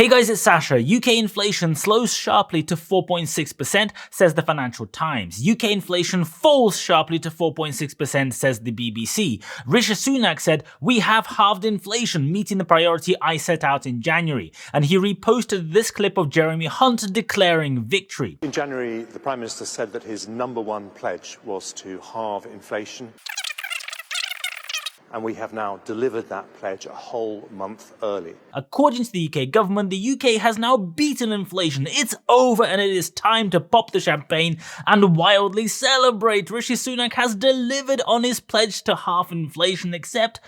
Hey guys, it's Sasha. UK inflation slows sharply to 4.6%, says the Financial Times. UK inflation falls sharply to 4.6%, says the BBC. Rishi Sunak said, "We have halved inflation, meeting the priority I set out in January." And he reposted this clip of Jeremy Hunt declaring victory. In January, the Prime Minister said that his number one pledge was to halve inflation. And we have now delivered that pledge a whole month early. According to the UK government, the UK has now beaten inflation. It's over and it is time to pop the champagne and wildly celebrate. Rishi Sunak has delivered on his pledge to halve inflation, except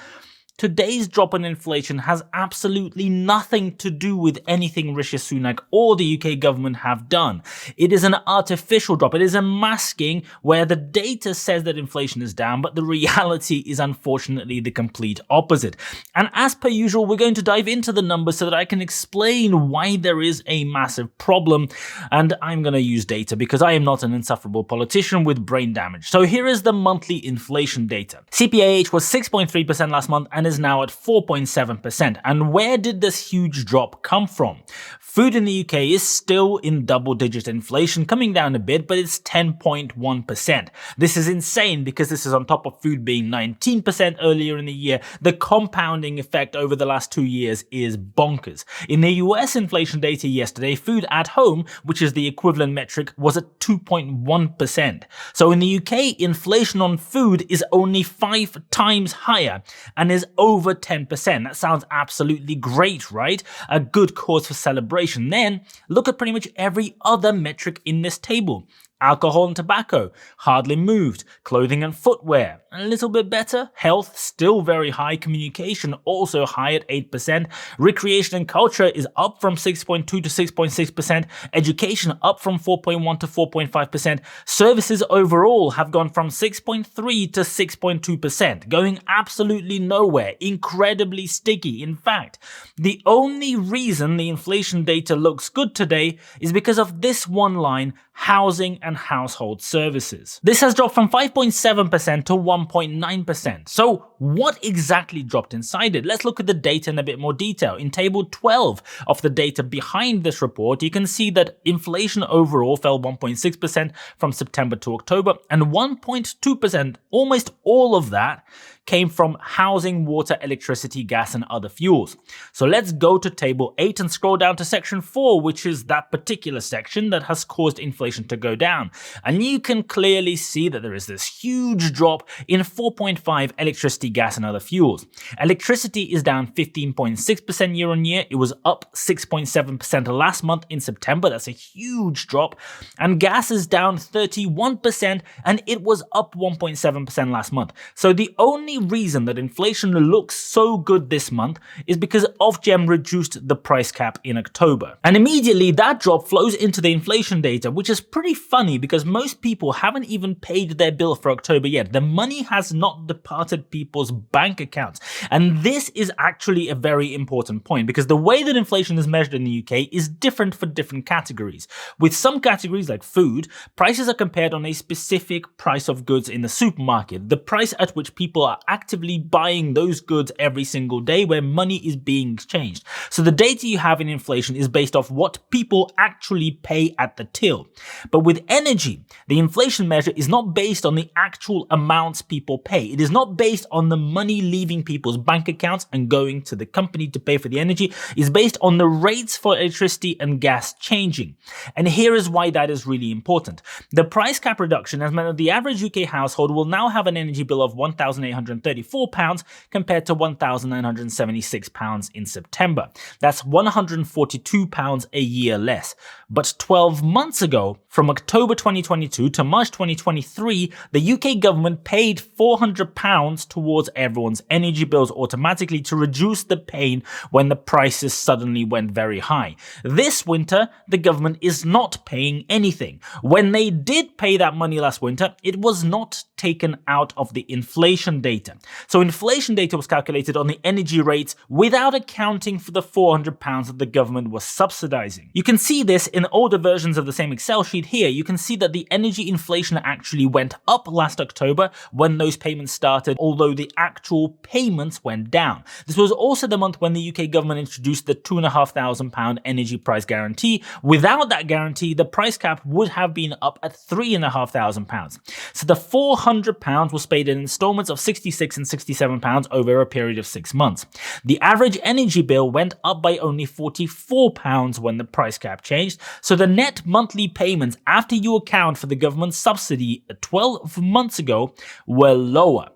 today's drop in inflation has absolutely nothing to do with anything Rishi Sunak or the UK government have done. It is an artificial drop. It is a masking where the data says that inflation is down, but the reality is unfortunately the complete opposite. And as per usual, we're going to dive into the numbers so that I can explain why there is a massive problem. And I'm going to use data because I am not an insufferable politician with brain damage. So here is the monthly inflation data. CPIH was 6.3% last month and is now at 4.7%. And where did this huge drop come from? Food in the UK is still in double-digit inflation, coming down a bit, but it's 10.1%. This is insane because this is on top of food being 19% earlier in the year. The compounding effect over the last 2 years is bonkers. In the US inflation data yesterday, food at home, which is the equivalent metric, was at 2.1%. So in the UK, inflation on food is only 5 times higher and is over 10%. That sounds absolutely great, right? A good cause for celebration. Then look at pretty much every other metric in this table. Alcohol and tobacco, hardly moved. Clothing and footwear, a little bit better. Health, still very high. Communication, also high at 8%. Recreation and culture is up from 6.2 to 6.6%. Education up from 4.1 to 4.5%. Services overall have gone from 6.3 to 6.2%, going absolutely nowhere. Incredibly sticky. In fact, the only reason the inflation data looks good today is because of this one line, housing and household services. This has dropped from 5.7% to 1.9%. So what exactly dropped inside it? Let's look at the data in a bit more detail. In table 12 of the data behind this report, you can see that inflation overall fell 1.6% from September to October, and 1.2%, almost all of that, came from housing, water, electricity, gas, and other fuels. So let's go to table 8 and scroll down to section 4, which is that particular section that has caused inflation to go down. And you can clearly see that there is this huge drop in 4.5 electricity, gas, and other fuels. Electricity is down 15.6% year on year. It was up 6.7% last month in September. That's a huge drop. And gas is down 31%, and it was up 1.7% last month. So the only reason that inflation looks so good this month is because Ofgem reduced the price cap in October. And immediately that drop flows into the inflation data, which is pretty funny because most people haven't even paid their bill for October yet. The money has not departed people's bank accounts. And this is actually a very important point because the way that inflation is measured in the UK is different for different categories. With some categories like food, prices are compared on a specific price of goods in the supermarket, the price at which people are actively buying those goods every single day where money is being exchanged. So the data you have in inflation is based off what people actually pay at the till. But with energy, the inflation measure is not based on the actual amounts people pay. It is not based on the money leaving people's bank accounts and going to the company to pay for the energy. It's based on the rates for electricity and gas changing. And here is why that is really important. The price cap reduction has meant that the average UK household will now have an energy bill of £1,834 compared to £1,976 in September. That's £142 a year less. But 12 months ago, from October 2022 to March 2023, the UK government paid £400 towards everyone's energy bills automatically to reduce the pain when the prices suddenly went very high. This winter, the government is not paying anything. When they did pay that money last winter, it was not taken out of the inflation data. So inflation data was calculated on the energy rates without accounting for the £400 that the government was subsidizing. You can see this in older versions of the same Excel sheet here. You can see that the energy inflation actually went up last October when those payments started, although the actual payments went down. This was also the month when the UK government introduced the £2,500 energy price guarantee. Without that guarantee, the price cap would have been up at £3,500. So the £400 was paid in installments of £66 and £67 over a period of 6 months. The average energy bill went up by only £44 when the price cap changed, so the net monthly payments after you account for the government subsidy 12 months ago were lower.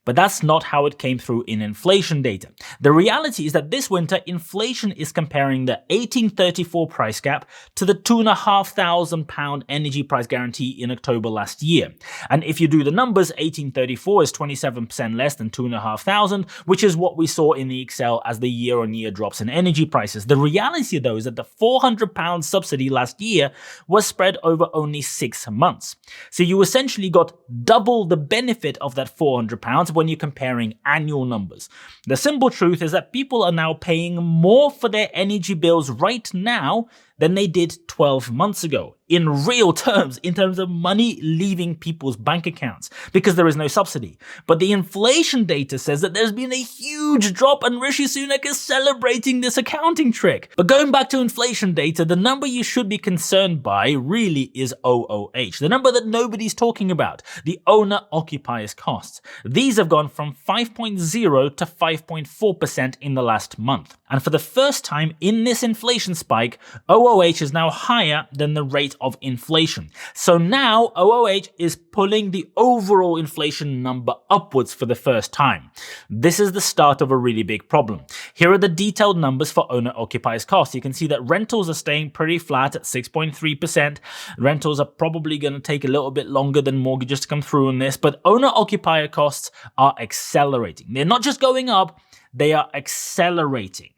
But that's not how it came through in inflation data. The reality is that this winter, inflation is comparing the 1834 price cap to the £2,500 energy price guarantee in October last year. And if you do the numbers, 1834 is 27% less than 2,500, which is what we saw in the Excel as the year-on-year drops in energy prices. The reality, though, is that the £400 subsidy last year was spread over only 6 months. So you essentially got double the benefit of that £400 when you're comparing annual numbers. The simple truth is that people are now paying more for their energy bills right now than they did 12 months ago. In real terms, in terms of money leaving people's bank accounts, because there is no subsidy. But the inflation data says that there's been a huge drop and Rishi Sunak is celebrating this accounting trick. But going back to inflation data, the number you should be concerned by really is OOH, the number that nobody's talking about, the owner-occupiers costs. These have gone from 5.0 to 5.4% in the last month. And for the first time in this inflation spike, OOH is now higher than the rate of inflation. So now OOH is pulling the overall inflation number upwards for the first time. This is the start of a really big problem. Here are the detailed numbers for owner-occupiers costs. You can see that rentals are staying pretty flat at 6.3%. Rentals are probably going to take a little bit longer than mortgages to come through on this, but owner-occupier costs are accelerating. They're not just going up, they are accelerating.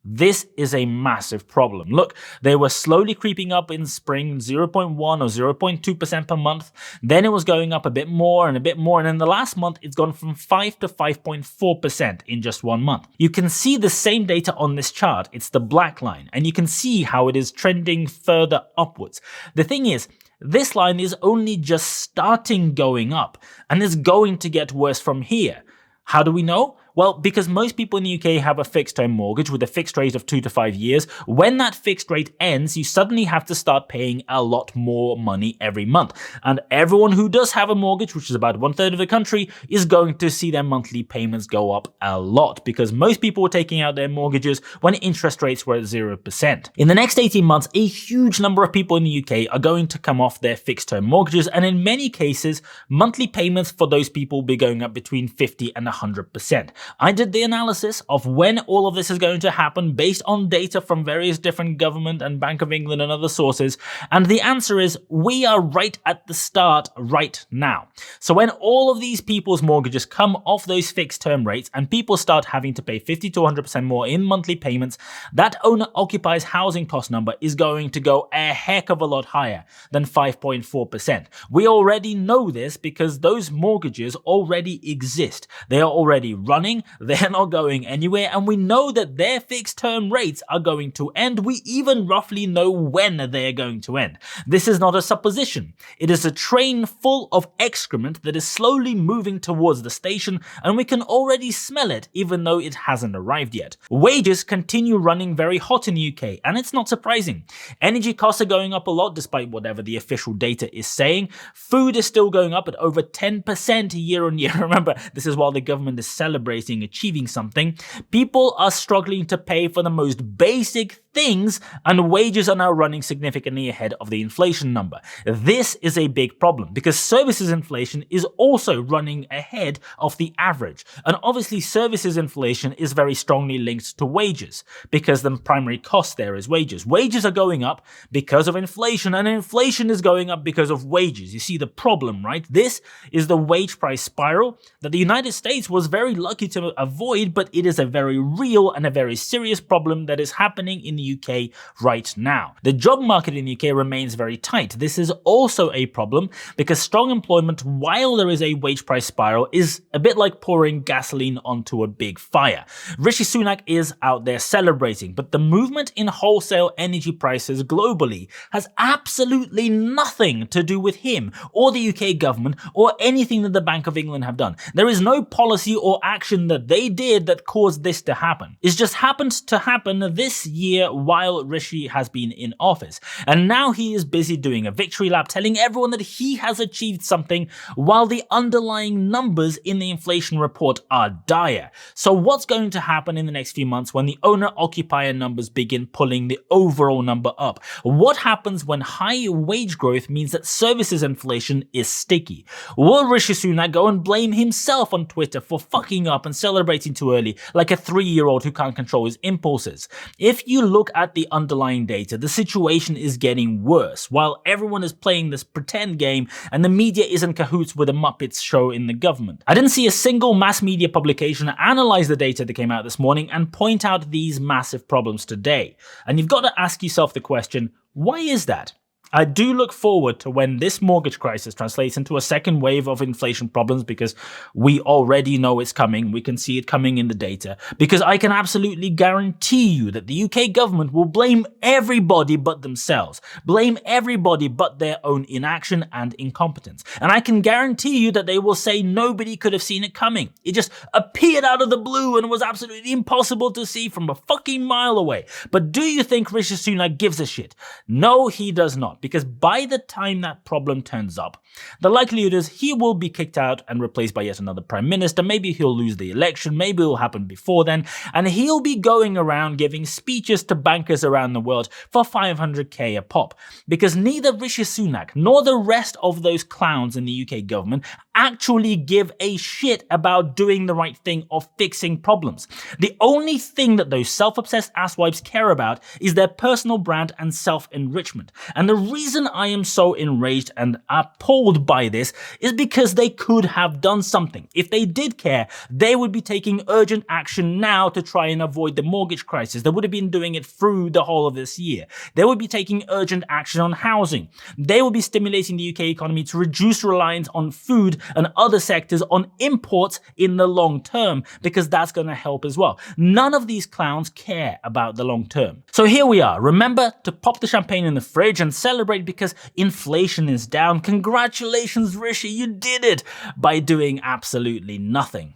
This is a massive problem. Look, they were slowly creeping up in spring, 0.1 or 0.2% per month. Then it was going up a bit more, and in the last month, it's gone from 5 to 5.4% in just 1 month. You can see the same data on this chart. It's the black line, and you can see how it is trending further upwards. The thing is, this line is only just starting going up, and it's going to get worse from here. How do we know? Well, because most people in the UK have a fixed-term mortgage with a fixed rate of 2 to 5 years. When that fixed rate ends, you suddenly have to start paying a lot more money every month. And everyone who does have a mortgage, which is about 1/3 of the country, is going to see their monthly payments go up a lot because most people were taking out their mortgages when interest rates were at 0%. In the next 18 months, a huge number of people in the UK are going to come off their fixed-term mortgages, and in many cases, monthly payments for those people will be going up between 50 and 100%. I did the analysis of when all of this is going to happen based on data from various different government and Bank of England and other sources, and the answer is we are right at the start right now. So when all of these people's mortgages come off those fixed term rates and people start having to pay 50 to 100% more in monthly payments, that owner-occupies housing cost number is going to go a heck of a lot higher than 5.4%. We already know this because those mortgages already exist. They are already running, they're not going anywhere, and we know that their fixed term rates are going to end. We even roughly know when they're going to end. This is not a supposition. It is a train full of excrement that is slowly moving towards the station, and we can already smell it even though it hasn't arrived yet. Wages continue running very hot in the UK, and it's not surprising. Energy costs are going up a lot despite whatever the official data is saying. Food is still going up at over 10% year on year. Remember, this is while the government is celebrating achieving something. People are struggling to pay for the most basic things, and wages are now running significantly ahead of the inflation number. This is a big problem because services inflation is also running ahead of the average. And obviously services inflation is very strongly linked to wages because the primary cost there is wages. Wages are going up because of inflation, and inflation is going up because of wages. You see the problem, right? This is the wage price spiral that the United States was very lucky to avoid, but it is a very real and a very serious problem that is happening in the UK right now. The job market in the UK remains very tight. This is also a problem because strong employment, while there is a wage price spiral, is a bit like pouring gasoline onto a big fire. Rishi Sunak is out there celebrating, but the movement in wholesale energy prices globally has absolutely nothing to do with him or the UK government or anything that the Bank of England have done. There is no policy or action that they did that caused this to happen. It's just happened to happen this year while Rishi has been in office. And now he is busy doing a victory lap, telling everyone that he has achieved something while the underlying numbers in the inflation report are dire. So what's going to happen in the next few months when the owner-occupier numbers begin pulling the overall number up? What happens when high wage growth means that services inflation is sticky? Will Rishi Sunak go and blame himself on Twitter for fucking up and celebrating too early like a 3-year-old who can't control his impulses? If you look at the underlying data, the situation is getting worse while everyone is playing this pretend game and the media is in cahoots with a Muppets show in the government. I didn't see a single mass media publication analyze the data that came out this morning and point out these massive problems today. And you've got to ask yourself the question, why is that? I do look forward to when this mortgage crisis translates into a second wave of inflation problems, because we already know it's coming. We can see it coming in the data, because I can absolutely guarantee you that the UK government will blame everybody but themselves, blame everybody but their own inaction and incompetence. And I can guarantee you that they will say nobody could have seen it coming. It just appeared out of the blue and was absolutely impossible to see from a fucking mile away. But do you think Rishi Sunak gives a shit? No, he does not. Because by the time that problem turns up, the likelihood is he will be kicked out and replaced by yet another prime minister. Maybe he'll lose the election, maybe it'll happen before then, and he'll be going around giving speeches to bankers around the world for 500k a pop. Because neither Rishi Sunak nor the rest of those clowns in the UK government actually give a shit about doing the right thing or fixing problems. The only thing that those self-obsessed asswipes care about is their personal brand and self-enrichment. And the reason I am so enraged and appalled by this is because they could have done something. If they did care, they would be taking urgent action now to try and avoid the mortgage crisis. They would have been doing it through the whole of this year. They would be taking urgent action on housing. They would be stimulating the UK economy to reduce reliance on food and other sectors on imports in the long term, because that's going to help as well. None of these clowns care about the long term. So here we are. Remember to pop the champagne in the fridge and celebrate because inflation is down. Congratulations, Rishi, you did it by doing absolutely nothing.